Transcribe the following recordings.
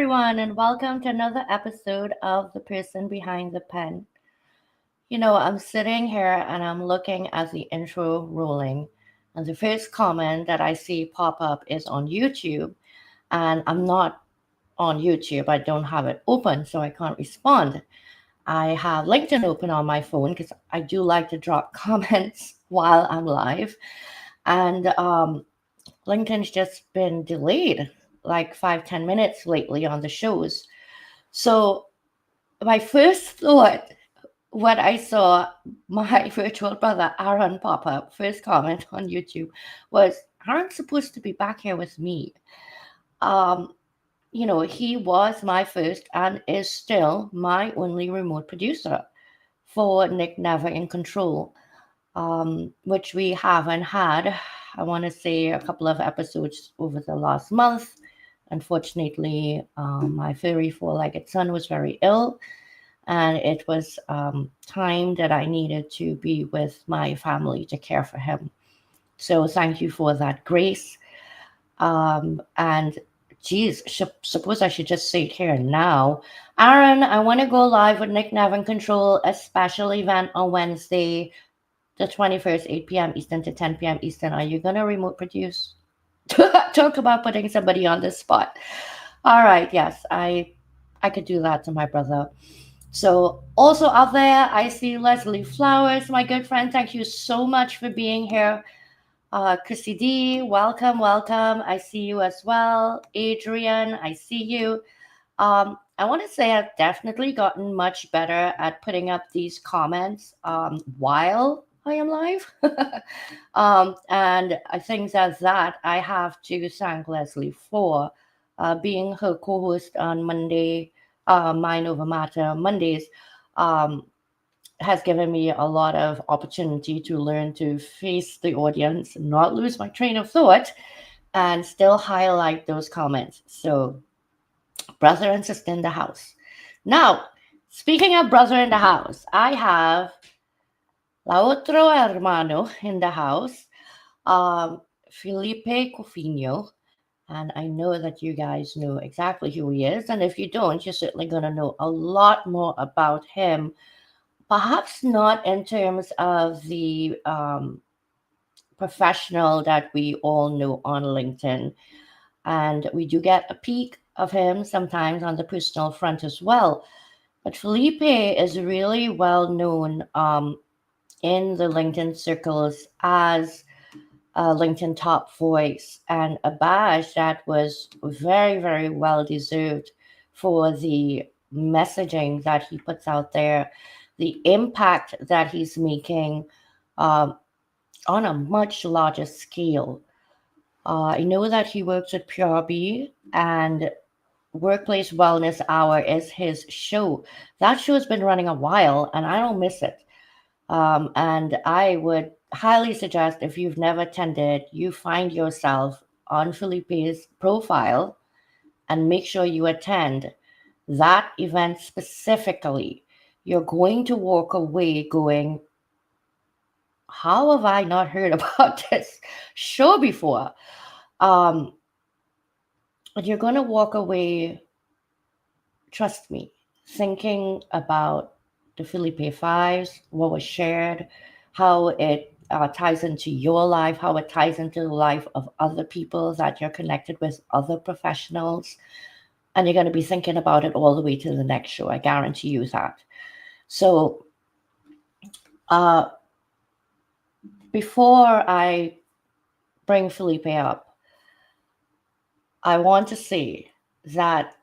everyone, and welcome to another episode of The Person Behind the Pen. I'm sitting here and I'm looking at the intro rolling, and the first comment that I see pop up is on YouTube, and I'm not on YouTube. I don't have it open, so I can't respond. I have LinkedIn open on my phone because I do like to drop comments while I'm live, and LinkedIn's just been delayed like 5-10 minutes lately on the shows. So my first thought when I saw my virtual brother Aaron pop up, first comment on YouTube was Aaron's supposed to be back here with me. Um, he was my first and is still my only remote producer for Nick Never in Control, which we haven't had, I want to say, a couple of episodes over the last month. Unfortunately, my furry four-legged son was very ill, and it was time that I needed to be with my family to care for him. So thank you for that grace. And geez, suppose I should just say it here now. Aaron, I want to go live with Nick Nevin Control, a special event on Wednesday, the 21st, 8 p.m. Eastern to 10 p.m. Eastern. Are you going to remote produce? Talk about putting somebody on the spot. All right, yes, I could do that to my brother. So also out there, I see Leslie Flowers, my good friend. Thank you so much for being here. Chrissy D, welcome, welcome. I see you as well. Adrian, I see you. I want to say I've definitely gotten much better at putting up these comments while I am live. And I think that I have to thank Leslie for being her co-host on Monday, Mind Over Matter Mondays. Has given me a lot of opportunity to learn to face the audience, not lose my train of thought, and still highlight those comments. So, brother and sister in the house. Now, speaking of brother in the house, I have la otro hermano in the house, Felipe Cofino. And I know that you guys know exactly who he is. And if you don't, you're certainly going to know a lot more about him. Perhaps not in terms of the professional that we all know on LinkedIn. And we do get a peek of him sometimes on the personal front as well. But Felipe is really well known in the LinkedIn circles as a LinkedIn top voice, and a badge that was very, very well deserved for the messaging that he puts out there, the impact that he's making on a much larger scale. I know that he works with PRB, and Workplace Wellness Hour is his show. That show has been running a while, and I don't miss it. And I would highly suggest, if you've never attended, you find yourself on Felipe's profile and make sure you attend that event specifically. You're going to walk away going, how have I not heard about this show before? And you're going to walk away, trust me, thinking about the Felipe Fives, what was shared, how it ties into your life, how it ties into the life of other people that you're connected with, other professionals. And you're going to be thinking about it all the way to the next show. I guarantee you that. So before I bring Felipe up, I want to say that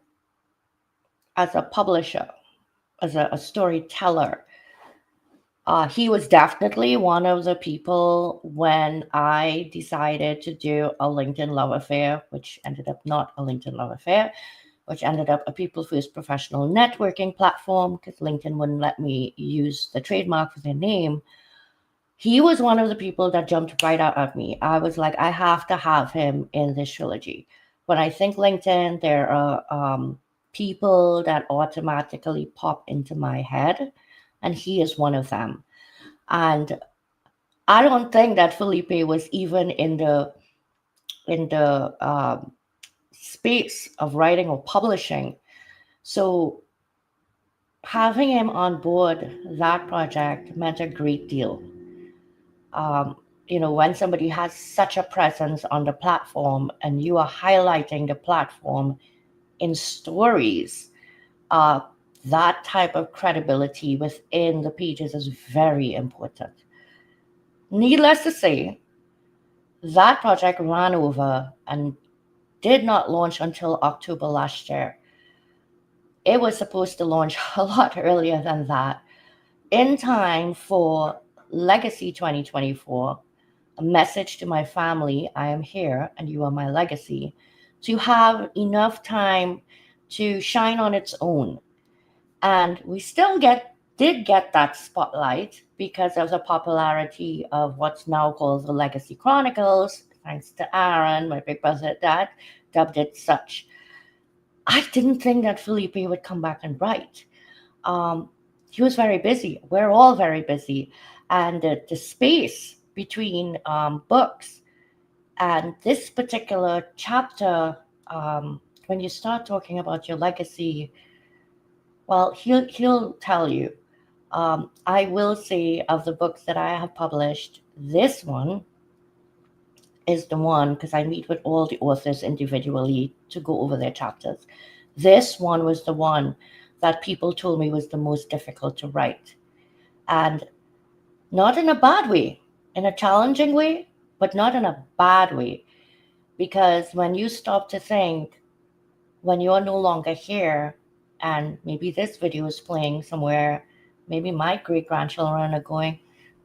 as a publisher, as a storyteller, he was definitely one of the people when I decided to do a LinkedIn love affair, which ended up not a LinkedIn love affair, which ended up a people first professional networking platform because LinkedIn wouldn't let me use the trademark for their name. He was one of the people that jumped right out at me. I was like, I have to have him in this trilogy. When I think LinkedIn, there are people that automatically pop into my head, and he is one of them. And I don't think that Felipe was even in the space of writing or publishing. So having him on board that project meant a great deal. Um, when somebody has such a presence on the platform and you are highlighting the platform in stories, uh, that type of credibility within the pages is very important. Needless to say, that project ran over and did not launch until October last year. It was supposed to launch a lot earlier than that, in time for Legacy 2024, a message to my family: I am here and you are my legacy, to have enough time to shine on its own. And we still did get that spotlight because of the popularity of what's now called the Legacy Chronicles, thanks to Aaron, my big brother, that dubbed it such. I didn't think that Felipe would come back and write. He was very busy. We're all very busy. And the space between books and this particular chapter, when you start talking about your legacy, well, he'll tell you. I will say, of the books that I have published, this one is the one, because I meet with all the authors individually to go over their chapters. This one was the one that people told me was the most difficult to write. And not in a bad way, in a challenging way, but not in a bad way. Because when you stop to think, when you're no longer here, and maybe this video is playing somewhere, maybe my great-grandchildren are going,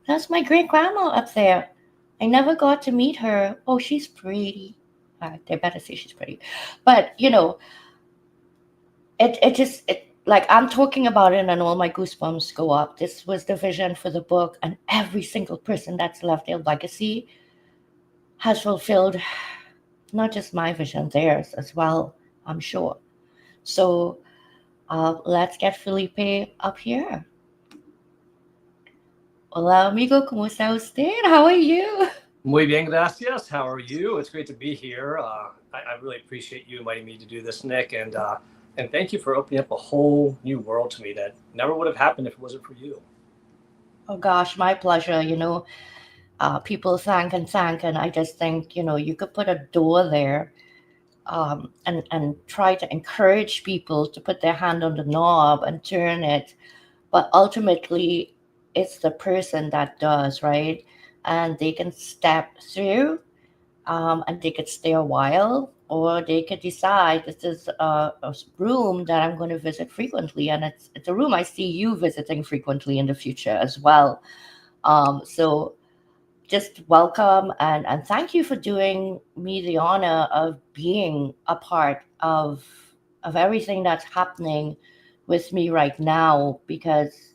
that's my great-grandma up there. I never got to meet her. Oh, she's pretty. They better say she's pretty. But, like, I'm talking about it and all my goosebumps go up. This was the vision for the book, and every single person that's left their legacy has fulfilled not just my vision, theirs as well, I'm sure. So let's get Felipe up here. Hola, amigo, ¿cómo está usted? How are you? Muy bien, gracias. How are you? It's great to be here. I really appreciate you inviting me to do this, Nick, and thank you for opening up a whole new world to me that never would have happened if it wasn't for you. Oh gosh, my pleasure. People thank, and I just think, you could put a door there, and try to encourage people to put their hand on the knob and turn it. But ultimately, it's the person that does, right? And they can step through, and they could stay a while, or they could decide this is a room that I'm going to visit frequently, and it's a room I see you visiting frequently in the future as well. So just welcome, and thank you for doing me the honor of being a part of everything that's happening with me right now, because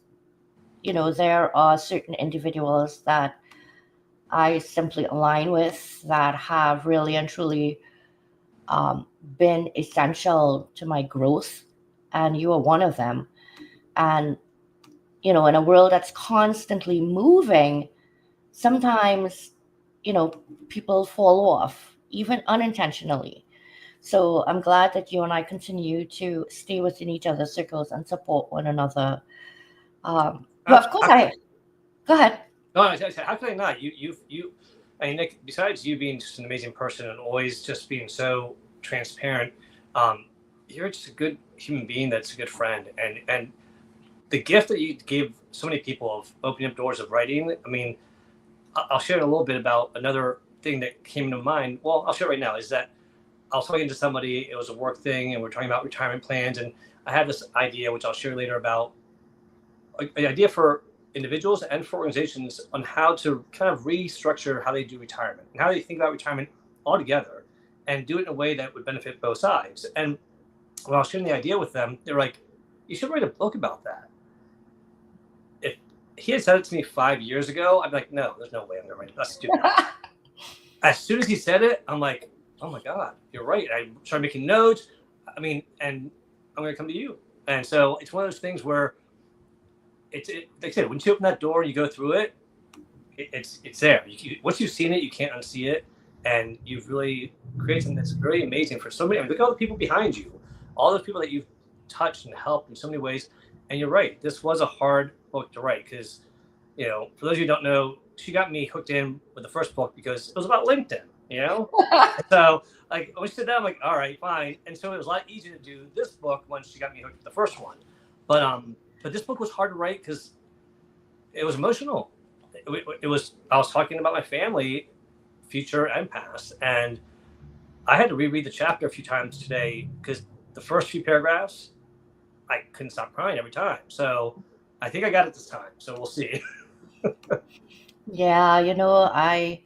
there are certain individuals that I simply align with that have really and truly been essential to my growth, and you are one of them. And in a world that's constantly moving, sometimes people fall off, even unintentionally. So I'm glad that you and I continue to stay within each other's circles and support one another. Well, of course, go ahead. No, how could I not? You. I mean, Nick, besides you being just an amazing person and always just being so transparent, you're just a good human being that's a good friend. And the gift that you give so many people of opening up doors of writing, I mean, I'll share a little bit about another thing that came to mind. Well, I'll share right now, is that I was talking to somebody, it was a work thing, and we're talking about retirement plans. And I had this idea, which I'll share later, about an idea for individuals and for organizations on how to kind of restructure how they do retirement and how they think about retirement altogether, and do it in a way that would benefit both sides. And when I was sharing the idea with them, they were like, you should write a book about that. If he had said it to me 5 years ago, I'd be like, no, there's no way I'm going to write it. That's stupid. As soon as he said it, I'm like, oh my God, you're right. I started making notes. I mean, and I'm going to come to you. And so it's one of those things where like I said, once you open that door and you go through it, it's there. Once you've seen it, you can't unsee it. and you've really created something that's very amazing for so many. I mean, look at all the people behind you, all those people that you've touched and helped in so many ways. And you're right, this was a hard book to write because, you know, for those of you who don't know, she got me hooked in with the first book because it was about LinkedIn, you know? So like we sit down, I'm like, all right, fine. And so it was a lot easier to do this book once she got me hooked with the first one. But this book was hard to write because it was emotional. It was, I was talking about my family, future and past, and I had to reread the chapter a few times today because the first few paragraphs, I couldn't stop crying every time. So I think I got it this time. So we'll see. Yeah, you know, I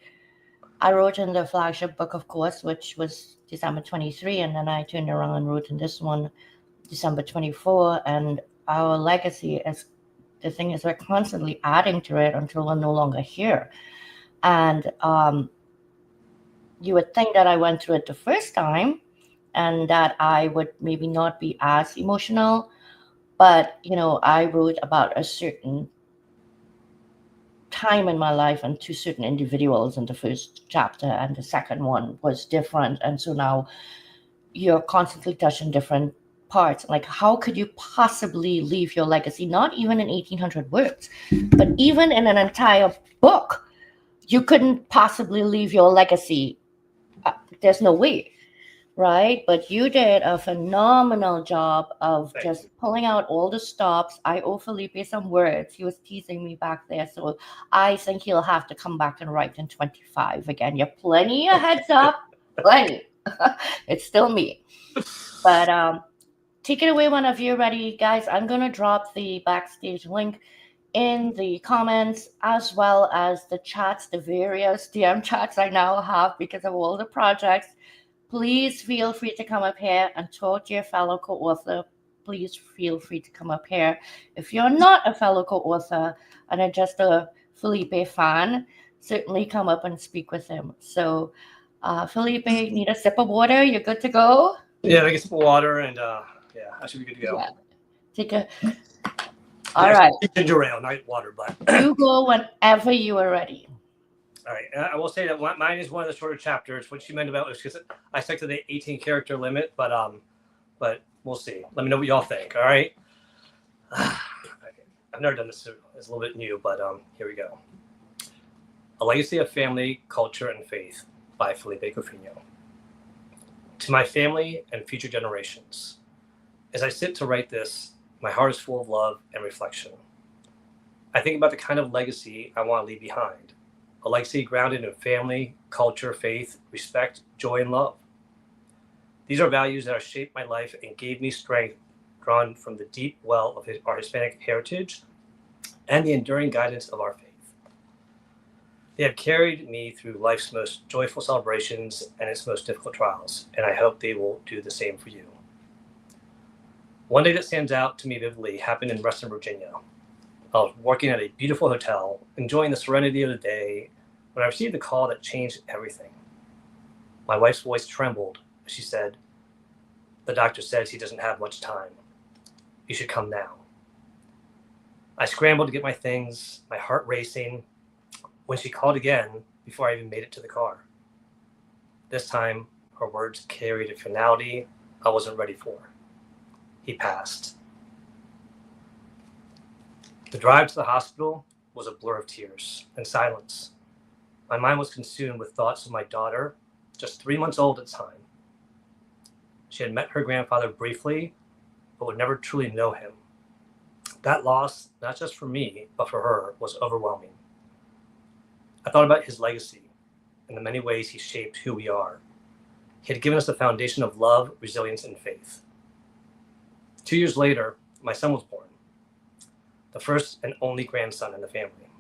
wrote in the flagship book, of course, which was December 23, and then I turned around and wrote in this one, December 24, and our legacy is, the thing is, we're constantly adding to it until we're no longer here. And you would think that I went through it the first time and that I would maybe not be as emotional, but, you know, I wrote about a certain time in my life and to certain individuals in the first chapter, and the second one was different. And so now you're constantly touching different parts. Like, how could you possibly leave your legacy, not even in 1800 words, but even in an entire book? You couldn't possibly leave your legacy. There's no way, right? But you did a phenomenal job of Thank just you. pulling out all the stops. I owe Felipe some words. He was teasing me back there. So I think he'll have to come back and write in 25 again. You're plenty of heads up. Plenty. It's still me. But take it away whenever you're ready, guys. I'm going to drop the backstage link in the comments, as well as the chats, the various DM chats I now have because of all the projects. Please feel free to come up here and talk to your fellow co-author. Please feel free to come up here. If you're not a fellow co-author and are just a Felipe fan, certainly come up and speak with him. So, Felipe, need a sip of water? You're good to go? Yeah, I get some water and yeah, I should be good to go. Yeah. Take a. All right. Ginger ale, not water, but You go whenever you are ready. all right. I will say that mine is one of the shorter chapters. What she meant about it was because I stuck to the 18 character limit, but we'll see. Let me know what y'all think. All right. I've never done this, so it's a little bit new, but here we go. A Legacy of Family, Culture, and Faith by Felipe Cofino. To my family and future generations, as I sit to write this, my heart is full of love and reflection. I think about the kind of legacy I want to leave behind. A legacy grounded in family, culture, faith, respect, joy, and love. These are values that have shaped my life and gave me strength drawn from the deep well of our Hispanic heritage and the enduring guidance of our faith. They have carried me through life's most joyful celebrations and its most difficult trials, and I hope they will do the same for you. One day that stands out to me vividly happened in Reston, Virginia. I was working at a beautiful hotel, enjoying the serenity of the day, when I received a call that changed everything. My wife's voice trembled as she said, "The doctor says he doesn't have much time. You should come now." I scrambled to get my things, my heart racing, when she called again before I even made it to the car. This time, her words carried a finality I wasn't ready for. He passed. The drive to the hospital was a blur of tears and silence. My mind was consumed with thoughts of my daughter, just 3 months old at the time. She had met her grandfather briefly, but would never truly know him. That loss, not just for me, but for her, was overwhelming. I thought about his legacy and the many ways he shaped who we are. He had given us a foundation of love, resilience, and faith. 2 years later, my son was born, the first and only grandson in the family.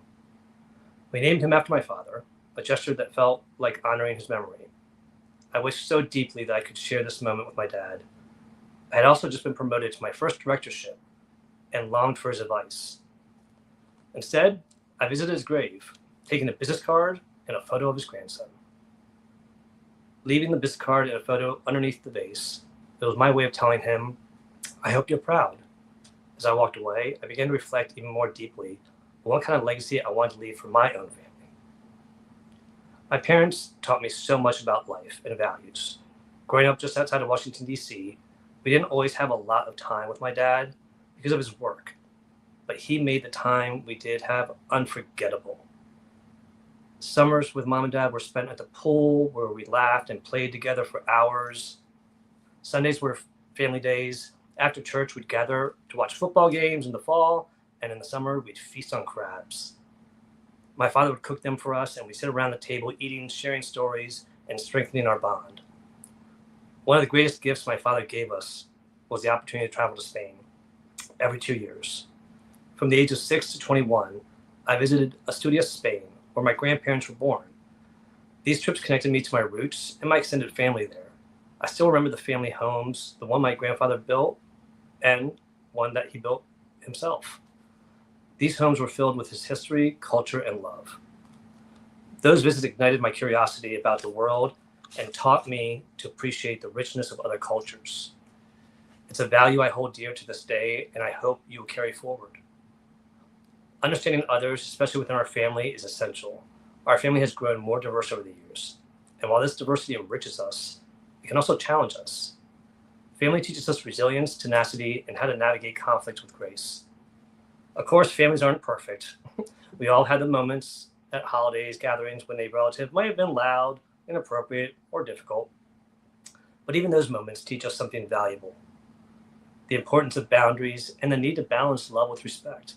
We named him after my father, a gesture that felt like honoring his memory. I wished so deeply that I could share this moment with my dad. I had also just been promoted to my first directorship and longed for his advice. Instead, I visited his grave, taking a business card and a photo of his grandson. Leaving the business card and a photo underneath the vase, it was my way of telling him, "I hope you're proud." As I walked away, I began to reflect even more deeply on what kind of legacy I wanted to leave for my own family. My parents taught me so much about life and values. Growing up just outside of Washington, D.C., we didn't always have a lot of time with my dad because of his work, but he made the time we did have unforgettable. Summers with mom and dad were spent at the pool where we laughed and played together for hours. Sundays were family days. After church, we'd gather to watch football games in the fall, and in the summer, we'd feast on crabs. My father would cook them for us, and we'd sit around the table eating, sharing stories, and strengthening our bond. One of the greatest gifts my father gave us was the opportunity to travel to Spain every 2 years. From the age of 6 to 21, I visited Asturias, Spain, where my grandparents were born. These trips connected me to my roots and my extended family there. I still remember the family homes, the one my grandfather built and one that he built himself. These homes were filled with his history, culture, and love. Those visits ignited my curiosity about the world and taught me to appreciate the richness of other cultures. It's a value I hold dear to this day, and I hope you will carry forward. Understanding others, especially within our family, is essential. Our family has grown more diverse over the years, and while this diversity enriches us, it can also challenge us. Family teaches us resilience, tenacity, and how to navigate conflict with grace. Of course, families aren't perfect. We all had the moments at holidays, gatherings, when a relative might have been loud, inappropriate, or difficult. But even those moments teach us something valuable: the importance of boundaries and the need to balance love with respect.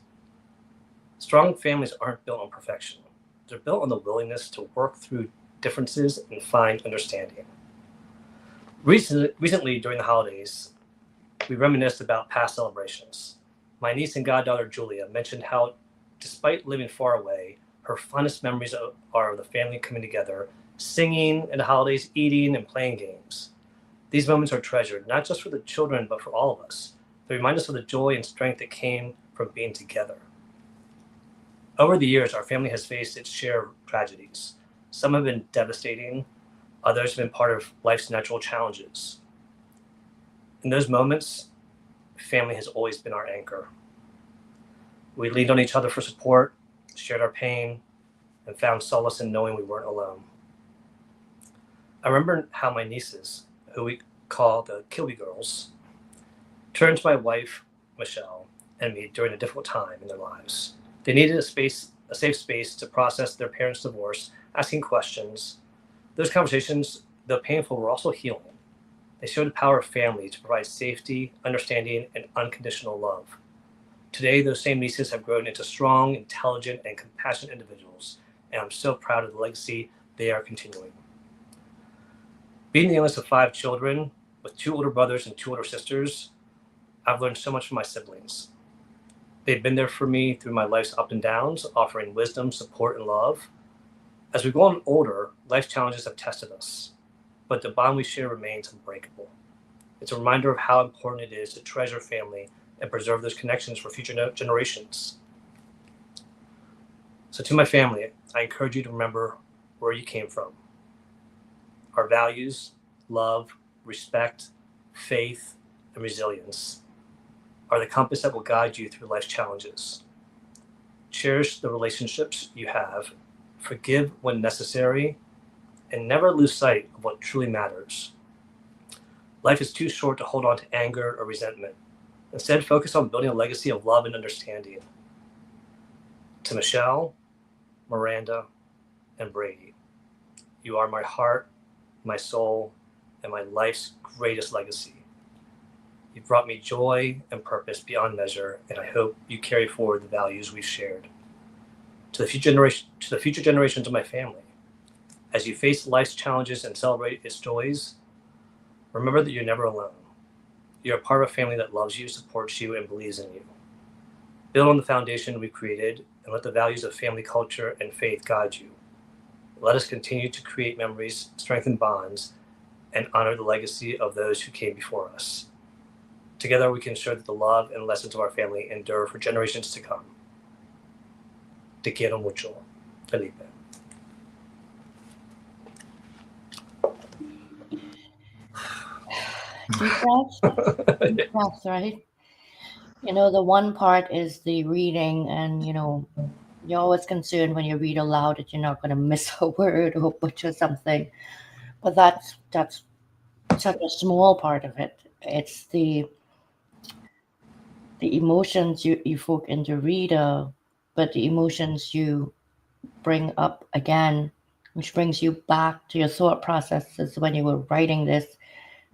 Strong families aren't built on perfection. They're built on the willingness to work through differences and find understanding. Recently, during the holidays, we reminisced about past celebrations. My niece and goddaughter Julia mentioned how, despite living far away, her fondest memories are of the family coming together, singing at the holidays, eating, and playing games. These moments are treasured, not just for the children, but for all of us. They remind us of the joy and strength that came from being together. Over the years, our family has faced its share of tragedies. Some have been devastating, others have been part of life's natural challenges. In those moments, family has always been our anchor. We leaned on each other for support, shared our pain, and found solace in knowing we weren't alone. I remember how my nieces, who we call the Kilby girls, turned to my wife, Michelle, and me during a difficult time in their lives. They needed a safe space to process their parents' divorce, asking questions. Those conversations, though painful, were also healing. They showed the power of family to provide safety, understanding, and unconditional love. Today, those same nieces have grown into strong, intelligent, and compassionate individuals, and I'm so proud of the legacy they are continuing. Being the youngest of 5 children, with 2 older brothers and 2 older sisters, I've learned so much from my siblings. They've been there for me through my life's ups and downs, offering wisdom, support, and love. As we've grown older, life's challenges have tested us, but the bond we share remains unbreakable. It's a reminder of how important it is to treasure family and preserve those connections for future generations. So to my family, I encourage you to remember where you came from. Our values, love, respect, faith, and resilience are the compass that will guide you through life's challenges. Cherish the relationships you have, forgive when necessary, and never lose sight of what truly matters. Life is too short to hold on to anger or resentment. Instead, focus on building a legacy of love and understanding. To Michelle, Miranda, and Brady, you are my heart, my soul, and my life's greatest legacy. You've brought me joy and purpose beyond measure, and I hope you carry forward the values we've shared. To the future generations of my family, as you face life's challenges and celebrate its joys, remember that you're never alone. You're a part of a family that loves you, supports you, and believes in you. Build on the foundation we've created, and let the values of family culture and faith guide you. Let us continue to create memories, strengthen bonds, and honor the legacy of those who came before us. Together, we can ensure that the love and lessons of our family endure for generations to come. Te quiero mucho, Felipe. Deep breaths? Deep breaths, right? The one part is the reading and, You're always concerned when you read aloud that you're not going to miss a word or butcher something. But that's such a small part of it. It's the emotions you evoke in the reader, but the emotions you bring up again, which brings you back to your thought processes when you were writing this.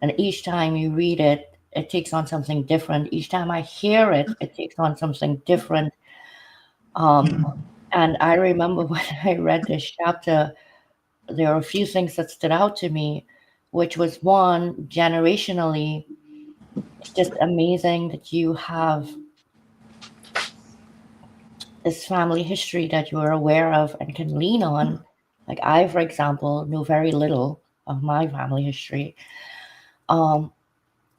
And each time you read it, it takes on something different. Each time I hear it, it takes on something different. Um, and I remember when I read this chapter, there are a few things that stood out to me, which was one, generationally, it's just amazing that you have this family history that you are aware of and can lean on. Like I, for example, know very little of my family history. Um,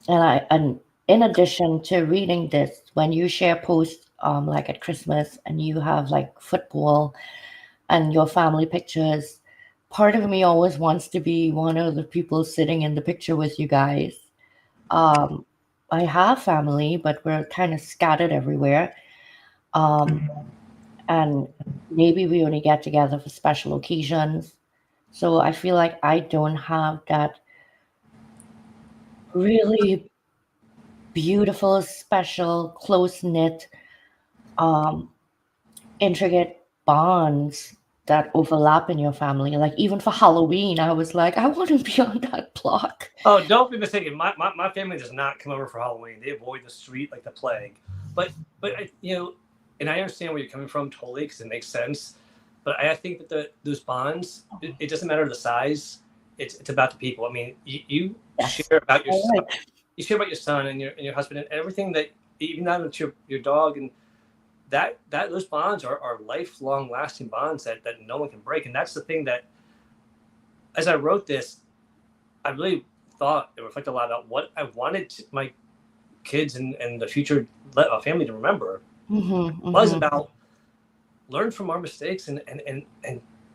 and in addition to reading this, when you share posts like at Christmas and you have like football and your family pictures, part of me always wants to be one of the people sitting in the picture with you guys. Um, I have family, but we're kind of scattered everywhere. Um, and maybe we only get together for special occasions. So I feel like I don't have that really beautiful, special, close knit, um, intricate bonds that overlap in your family. Like even for Halloween, I was like, I want to be on that block. Oh, don't be mistaken. My family does not come over for Halloween. They avoid the street like the plague. But and I understand where you're coming from totally because it makes sense. But I think that those bonds, it doesn't matter the size. It's about the people. I mean, you Yes. share about your All son, right. you share about your son and your husband and everything that even down to your dog and that those bonds are lifelong lasting bonds that no one can break. And that's the thing that as I wrote this, I really thought and reflected a lot about what I wanted my kids and the future family to remember was Mm-hmm. about learn from our mistakes and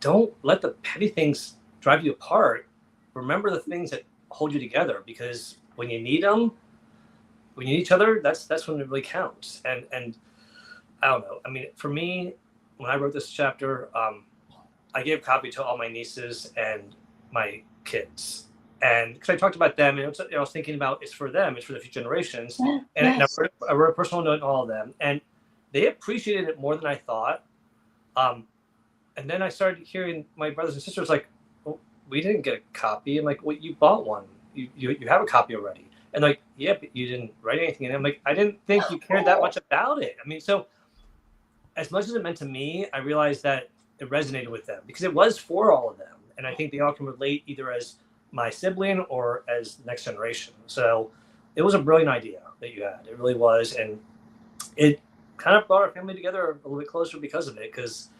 don't let the petty things drive you apart. Remember the things that hold you together because when you need them, when you need each other, that's when it really counts. And I don't know. I mean, for me, when I wrote this chapter, I gave a copy to all my nieces and my kids. And because I talked about them, and I was thinking about it's for them, it's for the future generations. And Yes. I wrote a personal note to all of them, and they appreciated it more than I thought. Um, and then I started hearing my brothers and sisters like, well, "We didn't get a copy." I'm like, "Well, you bought one. You have a copy already." And like, "Yeah, but you didn't write anything." And I'm like, "I didn't think you cared that much about it." I mean, so as much as it meant to me, I realized that it resonated with them because it was for all of them. And I think they all can relate either as my sibling or as next generation. So it was a brilliant idea that you had. It really was. And it kind of brought our family together a little bit closer because of it, because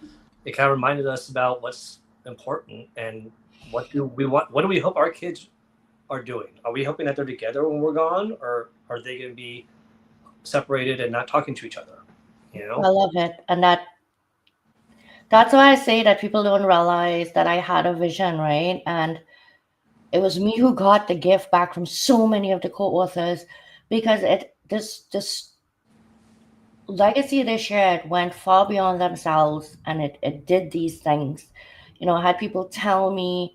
it kind of reminded us about what's important and what do we want, what do we hope our kids are doing? Are we hoping that they're together when we're gone, or are they going to be separated and not talking to each other? You I know? love it. And that's why I say that people don't realize that I had a vision, right? And it was me who got the gift back from so many of the co-authors because this legacy they shared went far beyond themselves and it did these things. I had people tell me,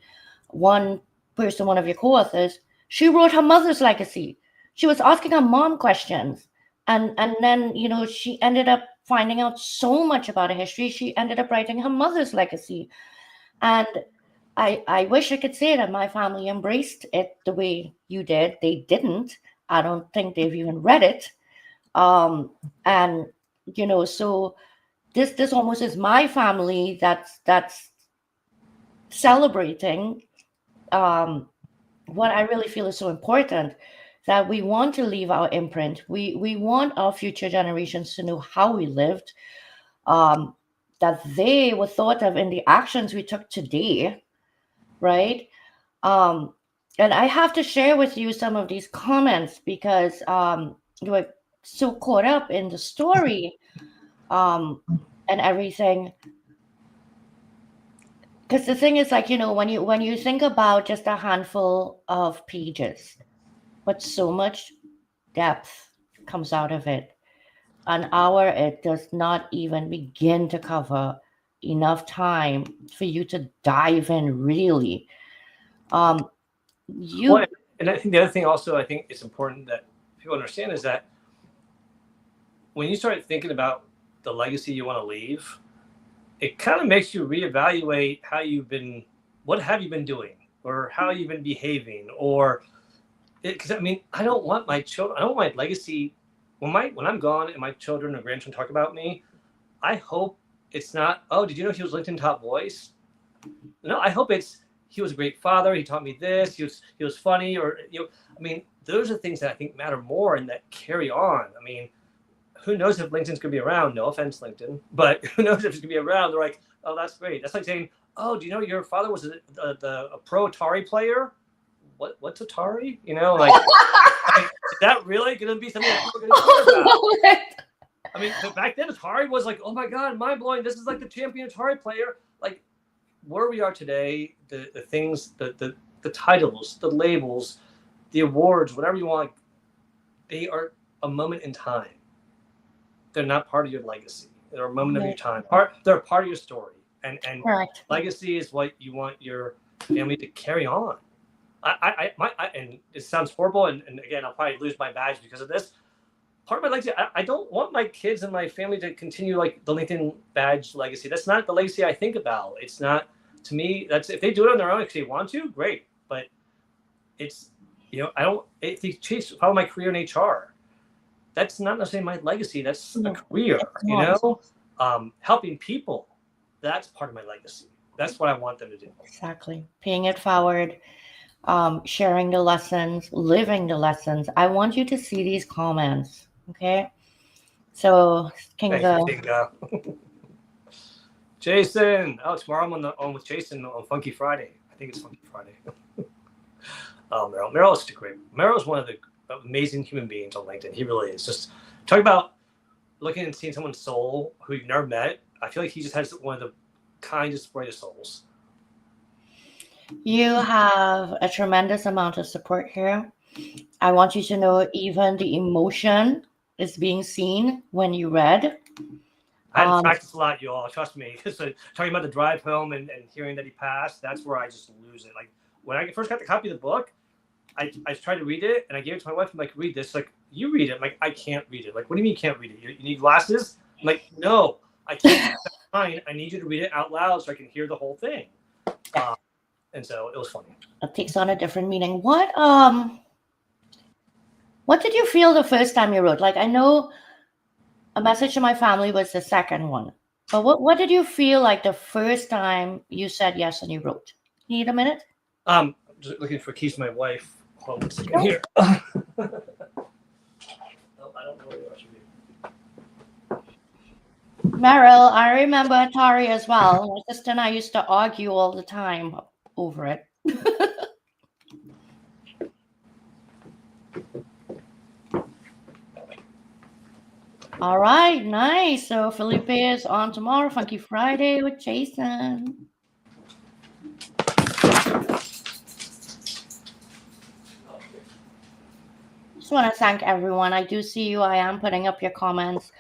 one person, one of your co-authors, she wrote her mother's legacy. She was asking her mom questions. And then, she ended up finding out so much about her history. She ended up writing her mother's legacy. And I wish I could say that my family embraced it the way you did. They didn't. I don't think they've even read it. And so this almost is my family that's celebrating what I really feel is so important, that we want to leave our imprint. We want our future generations to know how we lived, um, that they were thought of in the actions we took today, right? Um, and I have to share with you some of these comments because you were so caught up in the story um, and everything. Because the thing is, like, when you think about just a handful of pages, but so much depth comes out of it. an hour, it does not even begin to cover enough time for you to dive in really. Um, Well, you, and I think the other thing also I think it's important that people understand is that when you start thinking about the legacy you want to leave, it kind of makes you reevaluate how you've been, what have you been doing, or how you've been behaving, or because I mean, I don't want my children, I don't want my legacy when I'm gone and my children or grandchildren talk about me. I hope it's not, oh, did you know he was LinkedIn top voice? No, I hope it's he was a great father. He taught me this. He was funny, or I mean, those are things that I think matter more and that carry on. I mean, who knows if LinkedIn's gonna be around? No offense, LinkedIn, but who knows if it's gonna be around? They're like, oh, that's great. That's like saying, oh, do you know your father was a pro Atari player? What's Atari? Like, is that really gonna be something that people are gonna care about? I mean, but back then Atari was like, oh my god, mind blowing. This is like the champion Atari player. Like where we are today, the things, the titles, the labels, the awards, whatever you want, they are a moment in time. They're not part of your legacy. They're a moment of your time. They're a part of your story. And correct. legacy is what you want your family to carry on. And it sounds horrible. And again, I'll probably lose my badge because of this. Part of my legacy, I don't want my kids and my family to continue like the LinkedIn badge legacy. That's not the legacy I think about. It's not, to me, that's, if they do it on their own, if they want to, great. But it's, I don't, if they follow my career in HR, that's not necessarily my legacy. That's a career, helping people. That's part of my legacy. That's what I want them to do. Exactly. Paying it forward, sharing the lessons, living the lessons. I want you to see these comments. Okay. So, Kinga. Jason. Oh, tomorrow I'm on with Jason on Funky Friday. I think it's Funky Friday. Oh, Meryl. Meryl is great. Meryl is one of the amazing human beings on LinkedIn. He really is. Just talk about looking and seeing someone's soul who you've never met. I feel like he just has one of the kindest, brightest souls. You have a tremendous amount of support here. I want you to know even the emotion is being seen when you read. I had to practice a lot, y'all. Trust me. So, talking about the drive home and hearing that he passed, that's where I just lose it. Like when I first got the copy of the book, I tried to read it and I gave it to my wife. I'm like, read this. Like, you read it. I'm like, I can't read it. Like, what do you mean you can't read it? You need glasses? I'm like, no, I can't. Fine. I need you to read it out loud so I can hear the whole thing. And so it was funny. It takes on a different meaning. What did you feel the first time you wrote? Like, I know A Message to My Family was the second one, but what did you feel like the first time you said yes and you wrote? Need a minute? Just looking for keys to my wife. Hold on a second here. No, I don't know where I should be. Meryl, I remember Atari as well. My sister and I used to argue all the time over it. All right, nice. So Felipe is on tomorrow, Funky Friday with Jason. Just want to thank everyone. I do see you. I am putting up your comments.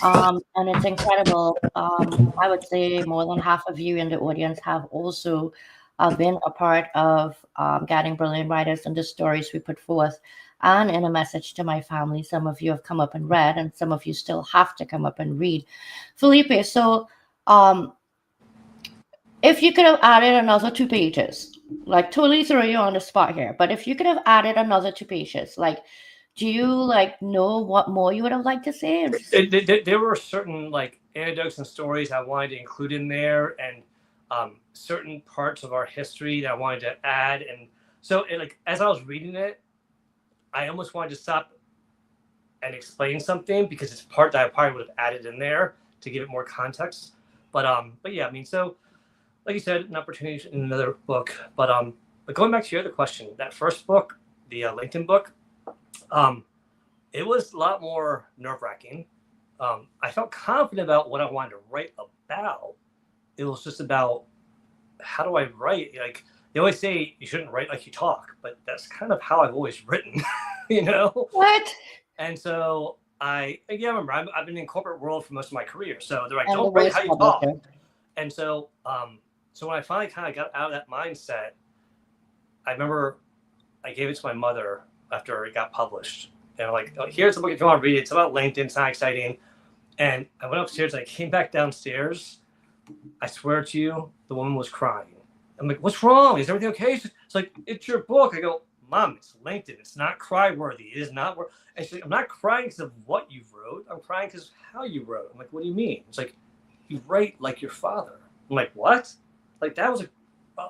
And it's incredible. I would say more than half of you in the audience have also been a part of Getting Brilliant Writers and the stories we put forth. And in A Message to My Family, some of you have come up and read, and some of you still have to come up and read. Felipe, so if you could have added another 2 pages, like totally throw you on the spot here, but if you could have added another 2 pages, like, do you like know what more you would have liked to say? There were certain like anecdotes and stories I wanted to include in there, and certain parts of our history that I wanted to add. And so, like as I was reading it, I almost wanted to stop and explain something because it's part that I probably would have added in there to give it more context. But yeah, I mean, so like you said, an opportunity in another book. But going back to your other question, that first book, the LinkedIn book, it was a lot more nerve-wracking. I felt confident about what I wanted to write about. It was just about how do I write? Like they always say you shouldn't write like you talk, but that's kind of how I've always written, What? And so I remember I've been in corporate world for most of my career, so they're like, And the don't write how worst you talk. publisher. And so, so when I finally kind of got out of that mindset, I remember I gave it to my mother after it got published. And I'm like, oh, here's the book if you want to read it. It's about LinkedIn. It's not exciting. And I went upstairs. I came back downstairs. I swear to you, the woman was crying. I'm like, what's wrong? Is everything okay? It's like, it's your book. I go, Mom, it's LinkedIn. It's not cry worthy. It is not. And she's like, I'm not crying because of what you wrote. I'm crying because of how you wrote. I'm like, what do you mean? It's like, you write like your father. I'm like, what? Like, that was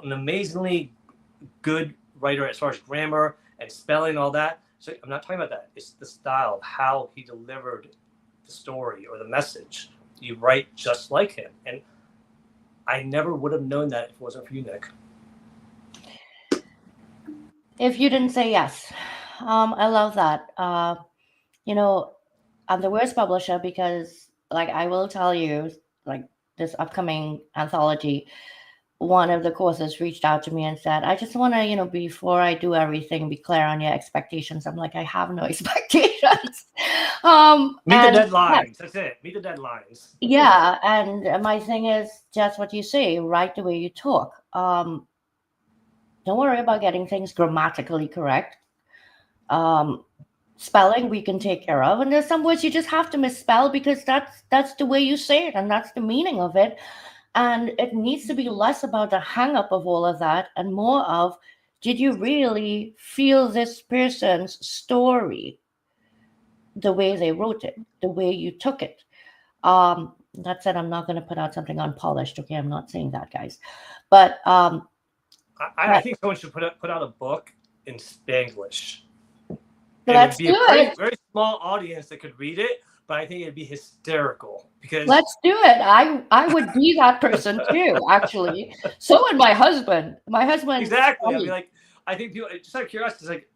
an amazingly good writer as far as grammar and spelling and all that. So I'm not talking about that. It's the style of how he delivered the story or the message. You write just like him. And I never would have known that if it wasn't for you, Nick. If you didn't say yes. I love that. You know, I'm the worst publisher because, like, I will tell you, like, this upcoming anthology, one of the courses reached out to me and said, I just want to, before I do everything, be clear on your expectations. I'm like, I have no expectations. Meet the deadlines. That's it. Meet the deadlines. Yeah. And my thing is just what you say, write the way you talk. Don't worry about getting things grammatically correct. Spelling we can take care of. And there's some words you just have to misspell because that's the way you say it and that's the meaning of it. And it needs to be less about the hang up of all of that and more of, did you really feel this person's story the way they wrote it, the way you took it? That said, I'm not going to put out something unpolished. Okay, I'm not saying that, guys. But I think someone should put out a book in Spanglish. Let's do it. Very small audience that could read it, but I think it'd be hysterical because let's do it. I would be that person too, actually. So would my husband. My husband. Exactly. I mean, like, I think people just out of curiosity is like,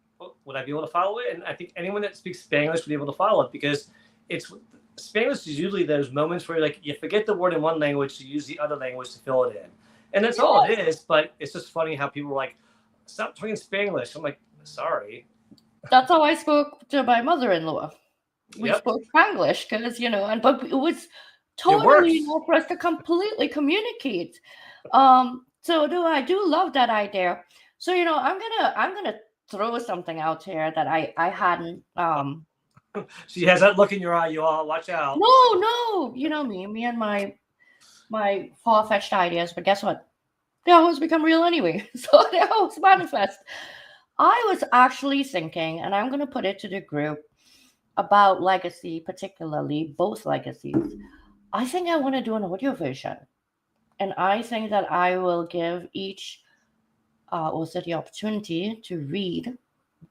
would I be able to follow it? And I think anyone that speaks Spanglish would be able to follow it because Spanglish is usually those moments where like you forget the word in one language to use the other language to fill it in, and that's all it is. But it's just funny how people are like, stop talking Spanglish. I'm like, sorry. That's how I spoke to my mother-in-law. We spoke Spanglish because, but it was totally for us to completely communicate. So I do love that idea. So, I'm gonna throw something out here that I hadn't. She has that look in your eye, you all watch out. No, you know me and my far-fetched ideas, but guess what? They always become real anyway. So they always manifest. I was actually thinking, and I'm going to put it to the group, about legacy, particularly both legacies. I think I want to do an audio version. And I think that I will give each author the opportunity to read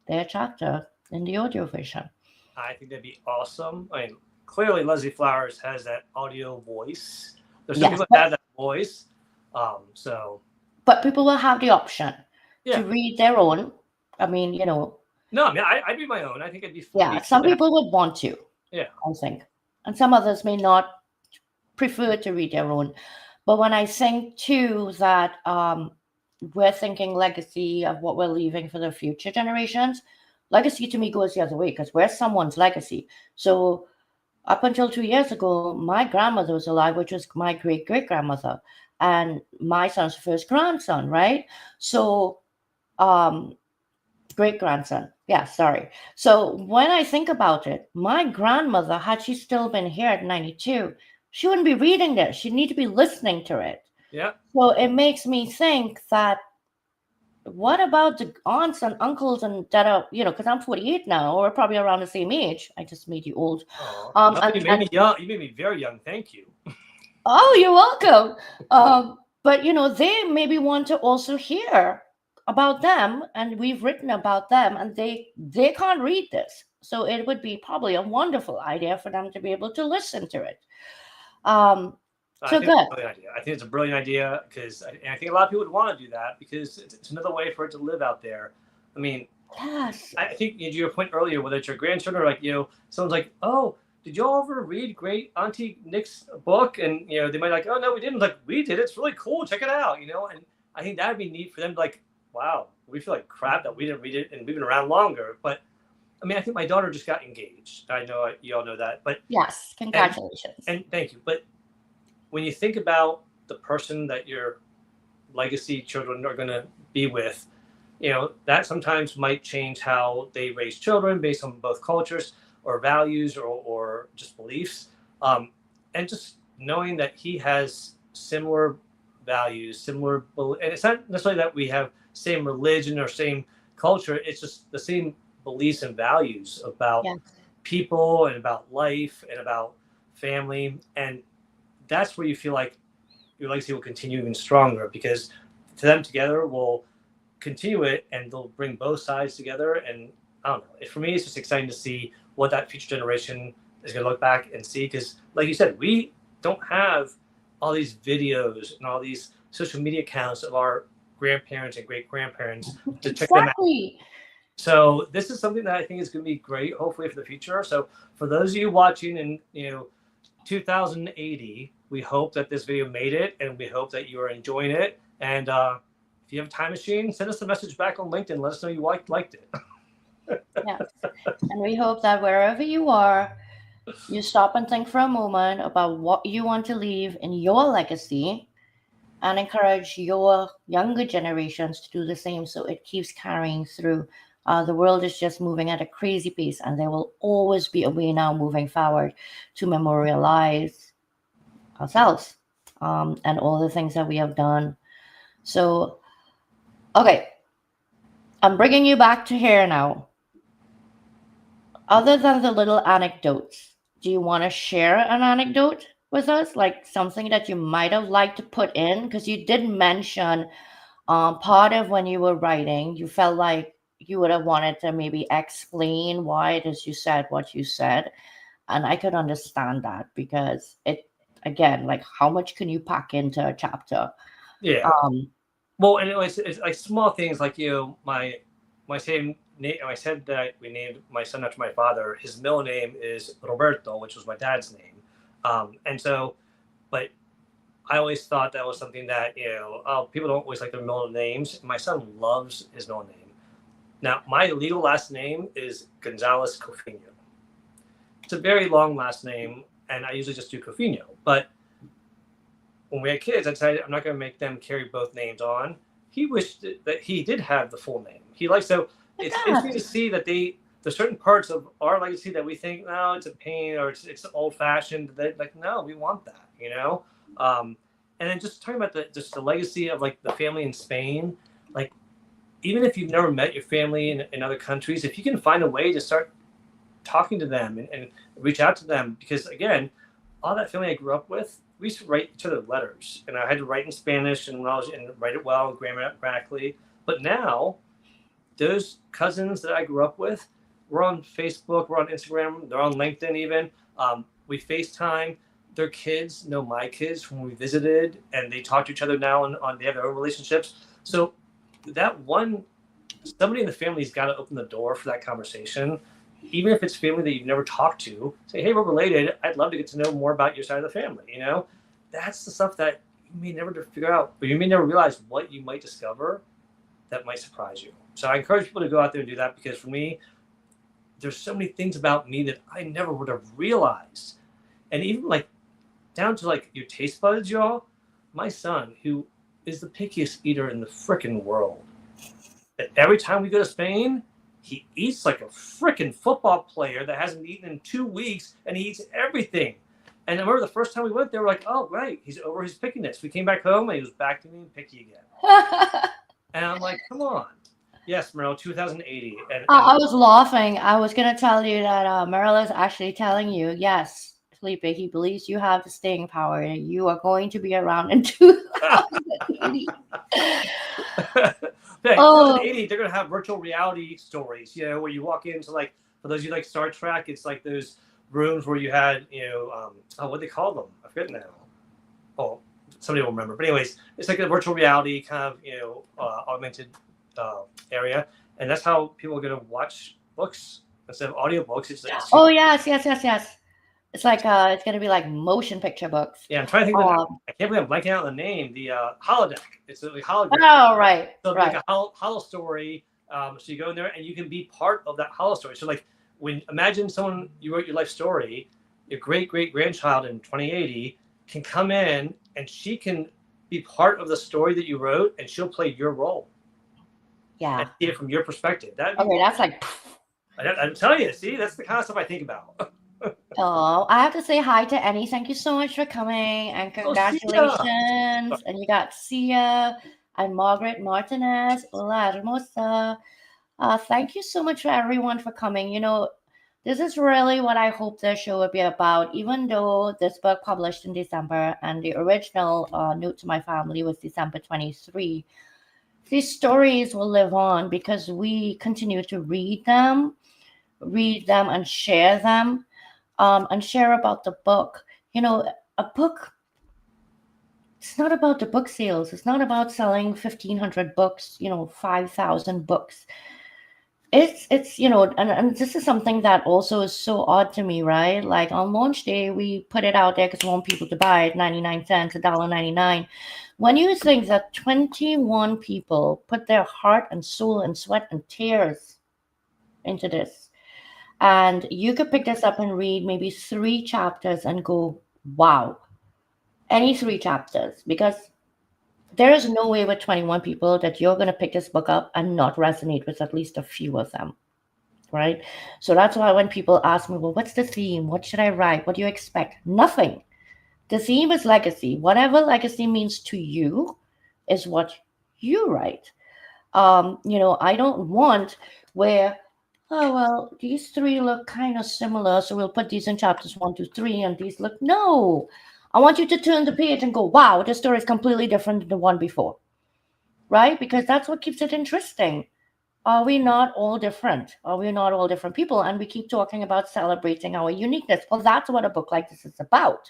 their chapter in the audio version. I think that'd be awesome. I mean, clearly Leslie Flowers has that audio voice. There's some people that have that voice. But people will have the option to read their own. I mean, No, I mean, I'd read my own. I think it'd be fun. Yeah, some people would want to. Yeah. I think. And some others may not prefer to read their own. But when I think, too, that we're thinking legacy of what we're leaving for the future generations, legacy to me goes the other way because we're someone's legacy. So up until 2 years ago, my grandmother was alive, which was my great-great-grandmother. And my son's first grandson, right? So great-grandson. Yeah, sorry. So when I think about it, my grandmother, had she still been here at 92, she wouldn't be reading this. She'd need to be listening to it. Yeah. So it makes me think that, what about the aunts and uncles and that are, because I'm 48 now, or probably around the same age. I just made you old. You made me young. You made me very young. Thank you. Oh, you're welcome. But, they maybe want to also hear about them, and we've written about them, and they can't read this. So it would be probably a wonderful idea for them to be able to listen to it. I think it's a brilliant idea because I think a lot of people would want to do that because it's another way for it to live out there. I mean, yes. I think to your point earlier, whether it's your grandchildren or like, someone's like, oh, did y'all ever read Great Auntie Nick's book? And, they might like, oh, no, we didn't. Like, we did. It's really cool. Check it out, And I think that would be neat for them to like, wow, we feel like crap that we didn't read it and we've been around longer. But I mean, I think my daughter just got engaged. I know you all know that, but Yes, congratulations. and thank you. But when you think about the person that your legacy children are going to be with, that sometimes might change how they raise children based on both cultures or values or just beliefs. And just knowing that he has similar values, and it's not necessarily that we have same religion or same culture. It's just the same beliefs and values about Yes. people and about life and about family. And that's where you feel like your legacy will continue even stronger, because to them together will continue it, and they'll bring both sides together. And I don't know. For me, it's just exciting to see what that future generation is going to look back and see. Because, like you said, we don't have all these videos and all these social media accounts of our grandparents and great grandparents to check them out. So this is something that I think is going to be great, hopefully, for the future. So for those of you watching in 2080, we hope that this video made it, and we hope that you are enjoying it. And if you have a time machine, send us a message back on LinkedIn. Let us know you liked it. Yes. And we hope that wherever you are, you stop and think for a moment about what you want to leave in your legacy, and encourage your younger generations to do the same, so it keeps carrying through. The world is just moving at a crazy pace, and there will always be a way now moving forward to memorialize ourselves, and all the things that we have done. So, okay, I'm bringing you back to here now. Other than the little anecdotes, do you want to share an anecdote with us, like something that you might have liked to put in? Because you did mention part of when you were writing, you felt like you would have wanted to maybe explain why it is you said what you said. And I could understand that, because it, again, like, how much can you pack into a chapter? Yeah. Well, and it's like small things, like my same name. I said that we named my son after my father. His middle name is Roberto, which was my dad's name. And so, but I always thought that was something that people don't always like their middle names. My son loves his middle name. Now, my legal last name is Gonzalez Cofino. It's a very long last name, and I usually just do Cofino. But when we had kids, I decided I'm not going to make them carry both names on. He wished that he did have the full name. He likes, so it's interesting to see that there's certain parts of our legacy that we think, no, it's a pain, or it's old fashioned. That, like, no, we want that, And then just talking about the legacy of, like, the family in Spain, like, even if you've never met your family in other countries, if you can find a way to start talking to them and reach out to them, because again, all that family I grew up with, we used to write each other letters, and I had to write in Spanish and write it well, grammatically. But now, those cousins that I grew up with, we're on Facebook, we're on Instagram, they're on LinkedIn even. We FaceTime. Their kids know my kids when we visited, and they talk to each other now, and they have their own relationships. So that somebody in the family's got to open the door for that conversation. Even if it's family that you've never talked to, say, hey, we're related. I'd love to get to know more about your side of the family. That's the stuff that you may never figure out, but you may never realize what you might discover that might surprise you. So I encourage people to go out there and do that, because for me, there's so many things about me that I never would have realized. And even like down to like your taste buds, y'all. My son, who is the pickiest eater in the frickin' world, every time we go to Spain, he eats like a frickin' football player that hasn't eaten in 2 weeks, and he eats everything. And I remember the first time we went there, we're like, oh, right, he's over his pickiness. We came back home, and he was back to being picky again. And I'm like, come on. Yes, Meryl, 2080. And I was laughing. I was going to tell you that Meryl is actually telling you, yes, Felipe, he believes you have the staying power. You are going to be around in 2080. Yeah, 2080, they're going to have virtual reality stories, where you walk into, like, for those of you like Star Trek, it's like those rooms where you had, what they call them? I forget now. Oh, somebody will remember. But anyways, it's like a virtual reality kind of, augmented area. And that's how people are going to watch books instead of audiobooks. It's Yes. It's like it's going to be like motion picture books. Yeah, I'm trying to think of I can't believe I'm blanking out the name. The holodeck. It's the hologram. Oh, right. So like a holo story So you go in there and you can be part of that hollow story. So like imagine someone, you wrote your life story, your great great grandchild in 2080 can come in and she can be part of the story that you wrote, and she'll play your role. Yeah. And see it from your perspective. Okay, that's like. I'm telling you, see, that's the kind of stuff I think about. Oh, I have to say hi to Annie. Thank you so much for coming, and congratulations. And you got Sia and Margaret Martinez. Hola, hermosa. Thank you so much for everyone for coming. This is really what I hope the show would be about, even though this book published in December and the original Note to My Family was December 23. These stories will live on because we continue to read them and share them, and share about the book. A book, it's not about the book sales. It's not about selling 1,500 books, 5,000 books. It's and this is something that also is so odd to me, right? Like on launch day, we put it out there because we want people to buy it, 99 cents, $1.99. When you think that 21 people put their heart and soul and sweat and tears into this, and you could pick this up and read maybe 3 chapters and go, wow, any 3 chapters, because there is no way with 21 people that you're going to pick this book up and not resonate with at least a few of them, right? So that's why when people ask me, well, what's the theme? What should I write? What do you expect? Nothing. The theme is legacy. Whatever legacy means to you is what you write. I don't want where, oh, well, these 3 look kind of similar, so we'll put these in chapters 1 to 3, and these look, no. I want you to turn the page and go, wow, this story is completely different than the one before, right? Because that's what keeps it interesting. Are we not all different? Are we not all different people? And we keep talking about celebrating our uniqueness. Well, that's what a book like this is about,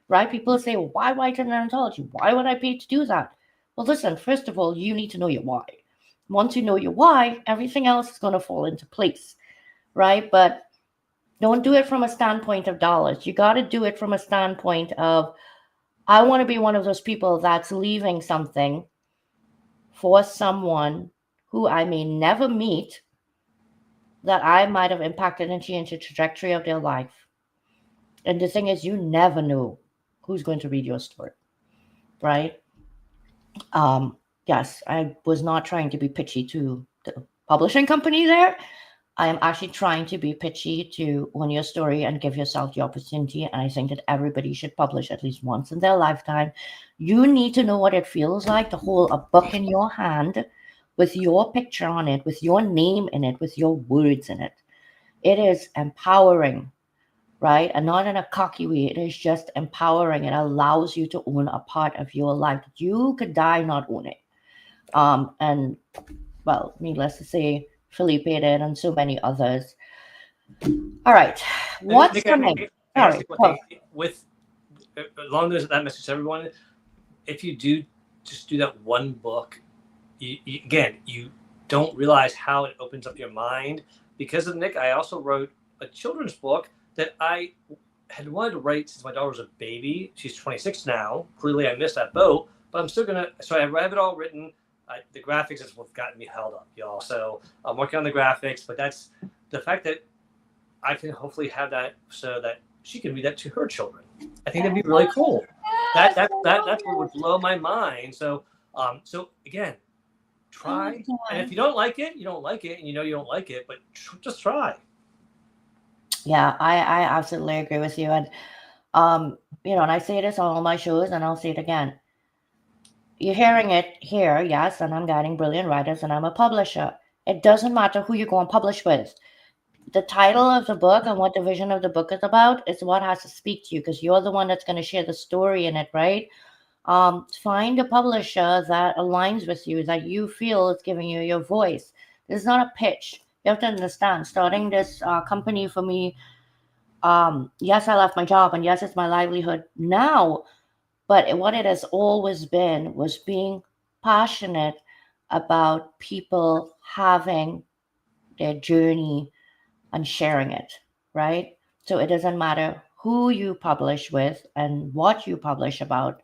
right? People say, well, why write an anthology? Why would I pay to do that? Well, listen, first of all, you need to know your why. Once you know your why, everything else is going to fall into place, right? But don't do it from a standpoint of dollars. You got to do it from a standpoint of, I want to be one of those people that's leaving something for someone who I may never meet, that I might have impacted and changed the trajectory of their life. And the thing is, you never know who's going to read your story, right? Yes, I was not trying to be pitchy to the publishing company there. I am actually trying to be pitchy to own your story and give yourself the opportunity. And I think that everybody should publish at least once in their lifetime. You need to know what it feels like to hold a book in your hand with your picture on it, with your name in it, with your words in it. It is empowering, right? And not in a cocky way. It is just empowering. It allows you to own a part of your life. You could die not owning. And well, needless to say, Felipe did and so many others. All right. What's coming? With along that message to everyone, if you do just do that one book, again, you don't realize how it opens up your mind. Because of Nick, I also wrote a children's book that I had wanted to write since my daughter was a baby. She's 26 now. Clearly, I missed that boat, but I'm still gonna. So I have it all written. The graphics is what's gotten me held up, y'all. So I'm working on the graphics, but that's the fact that I can hopefully have that so that she can read that to her children. I think that'd be really cool. That's what would blow my mind. So again, try, and if you don't like it, you don't like it, and you don't like it, but just try. Yeah, I absolutely agree with you, and and I say this on all my shows, and I'll say it again. You're hearing it here, yes, and I'm guiding brilliant writers, and I'm a publisher. It doesn't matter who you go and publish with. The title of the book and what the vision of the book is about is what has to speak to you, because you're the one that's going to share the story in it, right? Find a publisher that aligns with you, that you feel is giving you your voice. This is not a pitch. You have to understand, starting this company for me, yes, I left my job, and yes, it's my livelihood now. But what it has always been was being passionate about people having their journey and sharing it, right? So it doesn't matter who you publish with and what you publish about.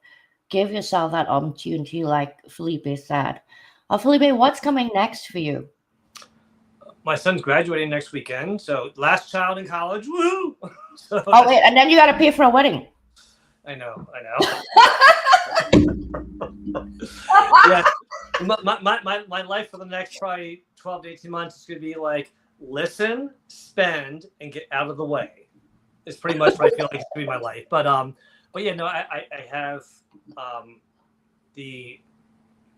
Give yourself that opportunity, like Felipe said. Felipe, what's coming next for you? my son's graduating next weekend, so last child in college. Woo! So Oh wait, and then you got to pay for a wedding. I know. Yeah, my life for the next probably 12 to 18 months is going to be like listen, spend, and get out of the way. It's pretty much what I feel like it's going to be my life. But yeah, no, I have the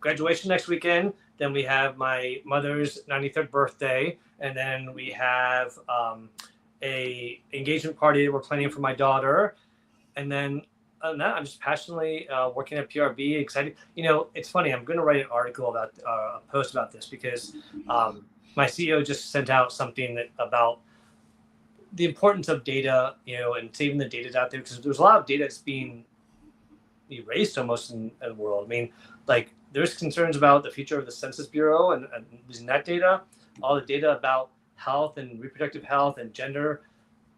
graduation next weekend. Then we have my mother's 93rd birthday, and then we have a engagement party that we're planning for my daughter, and then other than that, I'm just passionately working at PRB. Excited. It's funny. I'm going to write an article about a post about this because my CEO just sent out something about the importance of data, and saving the data out there, because there's a lot of data that's being erased almost in the world. I mean, like there's concerns about the future of the Census Bureau and losing that data, all the data about health and reproductive health and gender,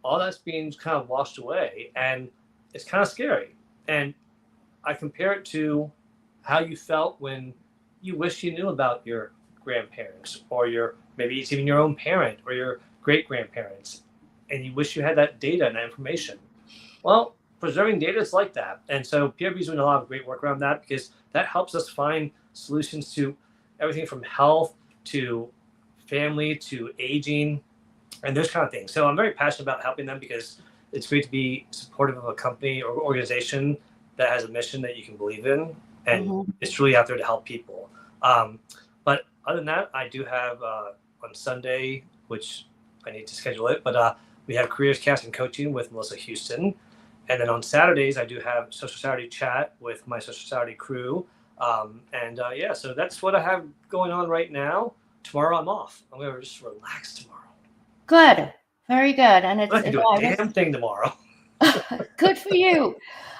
all that's being kind of washed away, and it's kind of scary. And I compare it to how you felt when you wish you knew about your grandparents, or maybe it's even your own parent or your great grandparents, and you wish you had that data and that information. Well, preserving data is like that. And so PRB is doing a lot of great work around that, because that helps us find solutions to everything from health to family to aging and those kind of things. So I'm very passionate about helping them, because it's great to be supportive of a company or organization that has a mission that you can believe in, and it's truly out there to help people. But other than that, I do have on Sunday, which I need to schedule it, but we have Careers Cast and Coaching with Melissa Houston. And then on Saturdays, I do have Social Saturday Chat with my Social Saturday crew. Yeah, so that's what I have going on right now. Tomorrow I'm off. I'm going to just relax tomorrow. Good. Very good. And I can do a damn thing tomorrow. Good for you.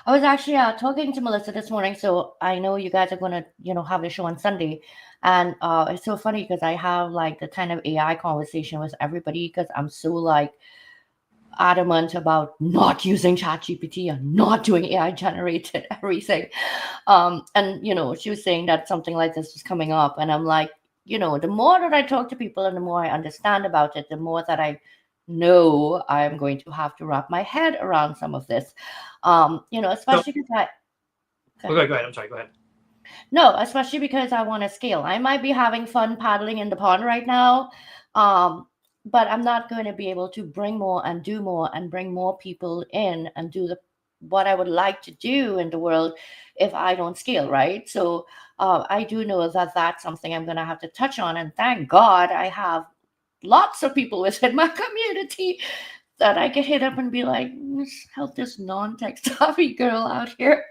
I was actually talking to Melissa this morning, so I know you guys are going to, have the show on Sunday. And it's so funny because I have like the kind of AI conversation with everybody, because I'm so like adamant about not using ChatGPT and not doing AI generated everything. And she was saying that something like this was coming up, and I'm like, the more that I talk to people and the more I understand about it, the more that I know I'm going to have to wrap my head around some of this. Especially because I go ahead. I'm sorry, go ahead. No, especially because I want to scale. I might be having fun paddling in the pond right now, but I'm not going to be able to bring more and do more and bring more people in and do what I would like to do in the world if I don't scale, right? So I do know that that's something I'm going to have to touch on. And thank God I have lots of people within my community that I can hit up and be like, help this non-tech savvy girl out here.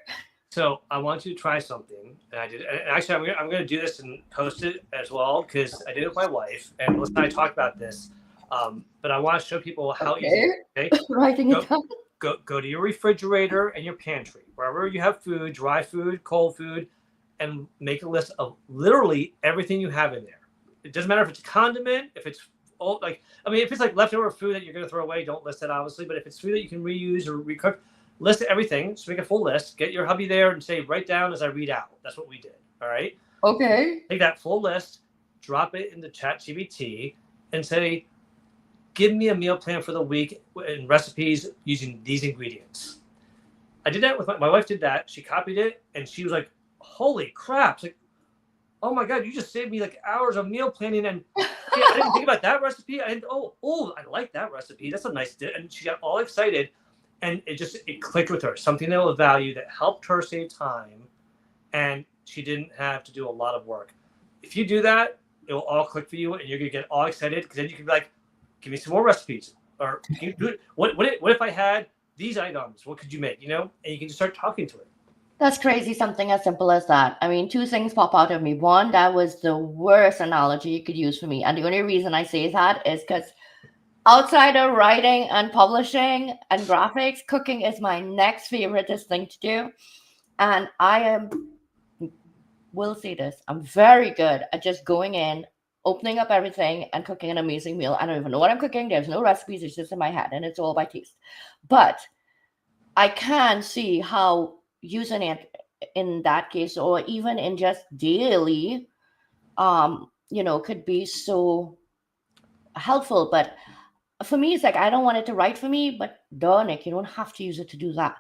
So I want you to try something, and I did. And actually, I'm going to do this and post it as well, because I did it with my wife, and Melissa and I talked about this. But I want to show people how easy. Okay, writing it down. Go to your refrigerator and your pantry, wherever you have food, dry food, cold food, and make a list of literally everything you have in there. It doesn't matter if it's a condiment, if it's if it's like leftover food that you're going to throw away, don't list that obviously. But if it's food that you can reuse or recook, list everything. So make a full list. Get your hubby there and say, write down as I read out. That's what we did. All right. Okay. Take that full list, drop it into ChatGPT, and say, give me a meal plan for the week and recipes using these ingredients. I did that with my wife. Did that. She copied it, and she was like, holy crap. It's like, oh my God, you just saved me like hours of meal planning. And I didn't think about that recipe. I like that recipe. That's a nice dish. And she got all excited. And it clicked with her, something that will value, that helped her save time, and she didn't have to do a lot of work. If you do that, it will all click for you, and you're gonna get all excited, because then you can be like, give me some more recipes, or can you do it? What if I had these items? What could you make? And you can just start talking to it. That's crazy. Something as simple as that. I mean, two things pop out of me. One, that was the worst analogy you could use for me, and the only reason I say that is because outside of writing and publishing and graphics, cooking is my next favoriteest thing to do. And will say this, I'm very good at just going in, opening up everything and cooking an amazing meal. I don't even know what I'm cooking. There's no recipes. It's just in my head, and it's all by taste. But I can see how using it in that case, or even in just daily, could be so helpful. But for me, it's like I don't want it to write for me, but darn it, you don't have to use it to do that.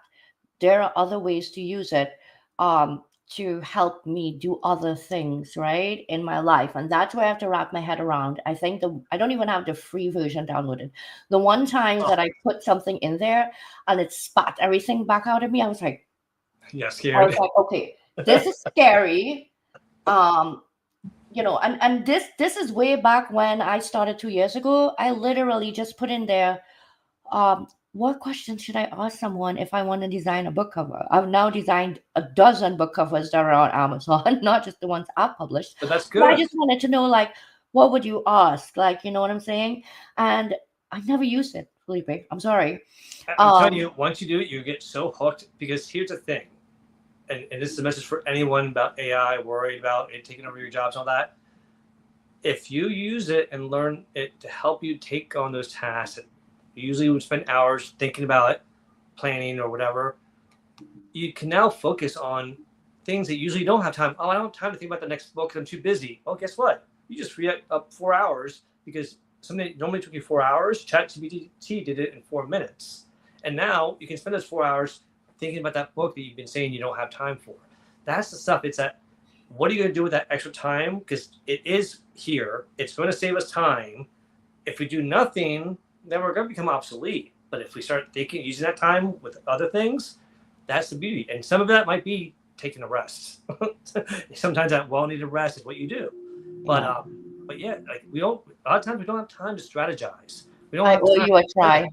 There are other ways to use it um, to help me do other things, right, in my life. And that's where I have to wrap my head around. I think I don't even have the free version downloaded. The one time Oh, that I put something in there and it spat everything back out at me, yeah, I was scared. like, okay, this is scary. Um, and this is way back when I started 2 years ago. I literally just put in there, what question should I ask someone if I want to design a book cover? I've now designed a dozen book covers that are on Amazon, not just the ones I've published. But that's But I good. just wanted to know, like, what would you ask? Like, you know what I'm saying? And I never used it, Felipe. I'm sorry. I'm telling Um, you, once you do it, you get so hooked. Because here's the thing, and this is a message for anyone about AI, worried about it taking over your jobs, and all that. If you use it and learn it to help you take on those tasks, you usually would spend hours thinking about it, planning or whatever. You can now focus on things that usually don't have time. Oh, I don't have time to think about the next book because I'm too busy. Well, guess what? You just free up 4 hours because something that normally took you 4 hours, ChatGPT did it in 4 minutes. And now you can spend those 4 hours thinking about that book that you've been saying you don't have time for. That's the stuff. It's that, what are you going to do with that extra time? Because it is here. It's going to save us time. If we do nothing, then we're going to become obsolete. But if we start thinking, using that time with other things, that's the beauty. And some of that might be taking a rest. Sometimes that well-needed rest is what you do. But yeah, but yeah, like we don't. A lot of times we don't have time to strategize. We don't I have owe time you a to do that. try.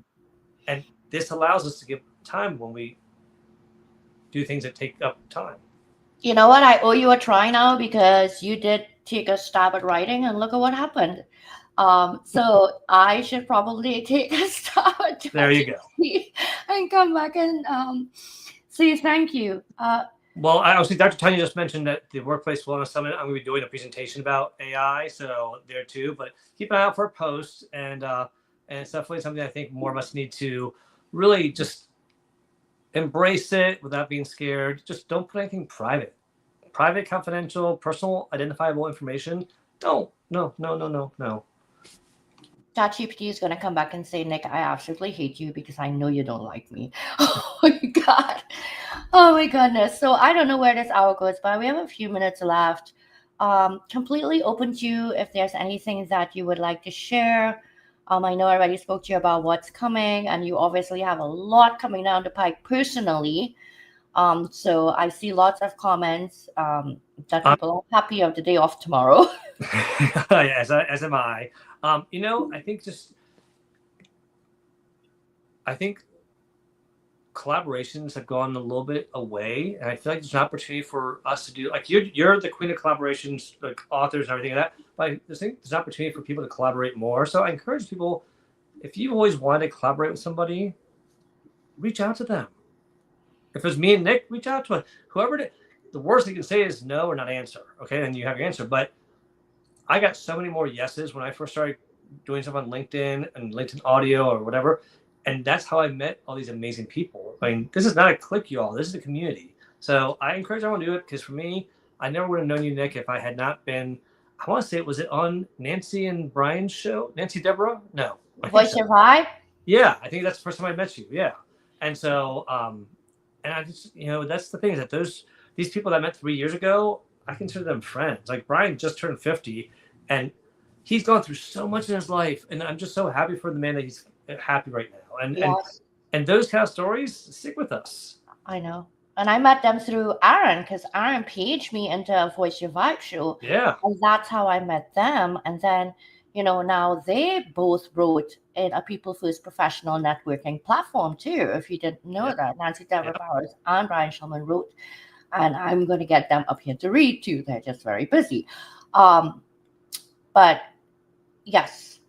And this allows us to give time when we do things that take up time. You know what? I owe you a try now because you did take a stab at writing and look at what happened. So I should probably take a stab at There you go. ChatGPT and come back and say thank you. Well, I obviously Dr. Tanya just mentioned that the Workplace Wellness Summit, I'm going to be doing a presentation about AI, so there too. But keep an eye out for a post, and it's definitely something I think more of us need to really just embrace it without being scared. Just don't put anything private, confidential, personal, identifiable information. Don't. No, no, no, no, no. ChatGPT is going to come back and say, Nick, I absolutely hate you because I know you don't like me. Oh my God. Oh my goodness. So I don't know where this hour goes, but we have a few minutes left. Completely open to you if there's anything that you would like to share. I know I already spoke to you about what's coming, and you obviously have a lot coming down the pike personally. So I see lots of comments that Um, people are happy of the day off tomorrow. as am I. I think collaborations have gone a little bit away, and I feel like there's an opportunity for us to do, like, you're the queen of collaborations, like authors and everything like that. But I think there's an opportunity for people to collaborate more. So I encourage people, if you've always wanted to collaborate with somebody, reach out to them. If it's me and Nick, reach out to whoever. The worst they can say is no or not answer. Okay, and you have your answer. But I got so many more yeses when I first started doing stuff on LinkedIn and LinkedIn audio or whatever. And that's how I met all these amazing people. I mean, this is not a clique, y'all. This is a community. So I encourage everyone to do it, because for me, I never would have known you, Nick, if I had not been, I want to say, was it on Nancy and Brian's show? Nancy Deborah? No, I think Voice so. your vibe. Yeah, I think that's the first time I met you. Yeah. And so, and I just, that's the thing, is that these people that I met 3 years ago, I consider them friends. Like, Brian just turned 50, and he's gone through so much in his life, and I'm just so happy for the man that he's happy right now. Yes. And those kind of stories stick with us. I know. And I met them through Aaron because Aaron paged me into a Voice Your Vibe show. Yeah. And that's how I met them. And then, now they both wrote in a People First professional networking platform too. If you didn't know that, Nancy Deborah Yeah. Powers and Brian Shulman wrote. And I'm going to get them up here to read too. They're just very busy. But yes,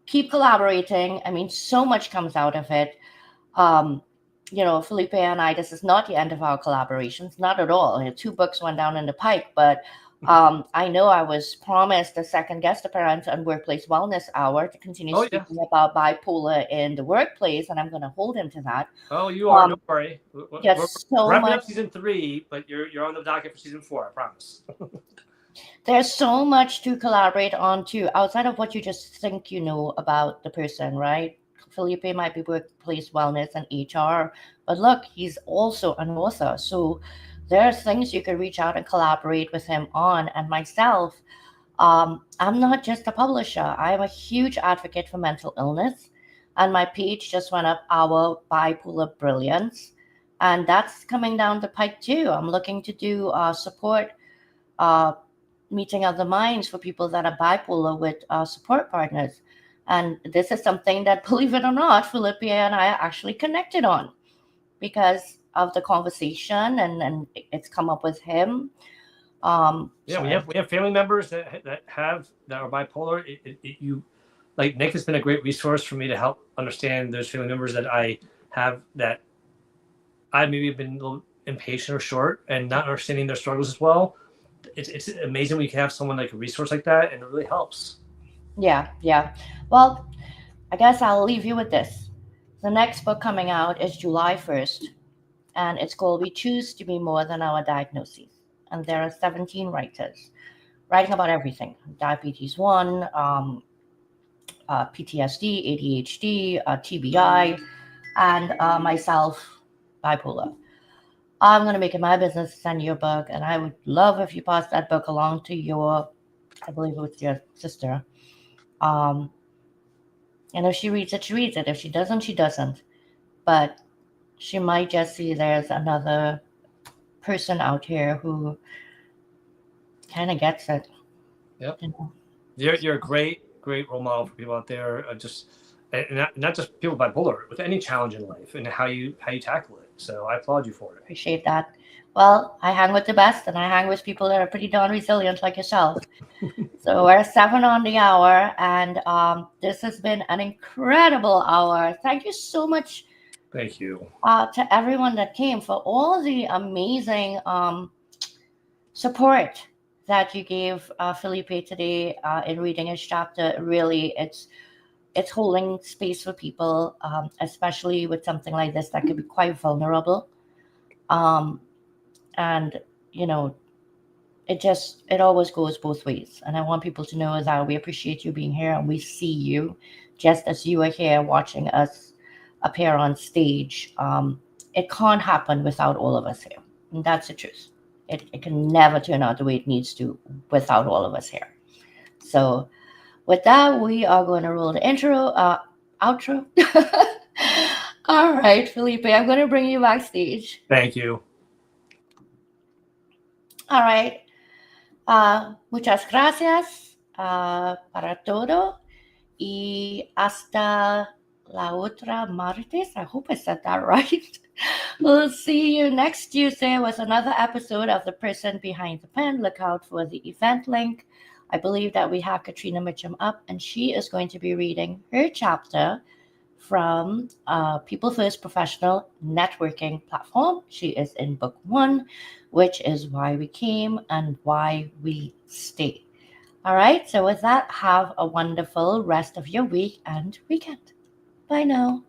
keep collaborating. I mean, so much comes out of it. Felipe and I, this is not the end of our collaborations, not at all. 2 books went down in the pike, but I know I was promised a second guest appearance on Workplace Wellness Hour to continue speaking about bipolar in the workplace, and I'm going to hold him to that. Oh, you are. Don't worry. We're so wrapping much. up season 3, but you're on the docket for season 4. I promise. There's so much to collaborate on too, outside of what you just think you know about the person, right? Felipe might be workplace wellness and HR, but look, he's also an author. So there's things you could reach out and collaborate with him on. And myself, I'm not just a publisher, I am a huge advocate for mental illness. And my page just went up, Our Bipolar Brilliance. And that's coming down the pike too. I'm looking to do support. Uh, Meeting of the minds for people that are bipolar with support partners. And this is something that, believe it or not, Felipe and I actually connected on because of the conversation, and it's come up with him. Yeah, we have family members that are bipolar. You like Nick has been a great resource for me to help understand those family members that I have that I maybe have been a little impatient or short and not understanding their struggles as well. It's amazing when you can have someone like a resource like that, and it really helps. Yeah. Well, I guess I'll leave you with this. The next book coming out is July 1st, and it's called We Choose to Be More Than Our Diagnoses. And there are 17 writers writing about everything: diabetes 1, PTSD, ADHD, TBI, and myself, bipolar. I'm going to make it my business to send you a book, and I would love if you pass that book along to your, I believe it was your sister. And if she reads it, she reads it. If she doesn't, she doesn't. But she might just see there's another person out here who kind of gets it. Yep. You know? You're a great role model for people out there. And not just people bipolar, with any challenge in life and how you tackle it. So I applaud you for it. Appreciate that. Well, I hang with the best, and I hang with people that are pretty darn resilient like yourself. So we're 7 on the hour, and this has been an incredible hour. Thank you so much. Thank you to everyone that came for all the amazing support that you gave Felipe today in reading his chapter. Really, it's holding space for people, especially with something like this that could be quite vulnerable. And, you know, it always goes both ways. And I want people to know that we appreciate you being here, and we see you just as you are here watching us appear on stage. It can't happen without all of us here. And that's the truth. It can never turn out the way it needs to without all of us here. So with that, we are going to roll the outro. All right, Felipe, I'm going to bring you backstage. Thank you. All right. Muchas gracias para todo y hasta la otra martes. I hope I said that right. We'll see you next Tuesday with another episode of The Person Behind the Pen. Look out for the event link. I believe that we have Katrina Mitchum up, and she is going to be reading her chapter from People First Professional Networking Platform. She is in book 1, which is Why We Came and Why We Stay. All right, so with that, have a wonderful rest of your week and weekend. Bye now.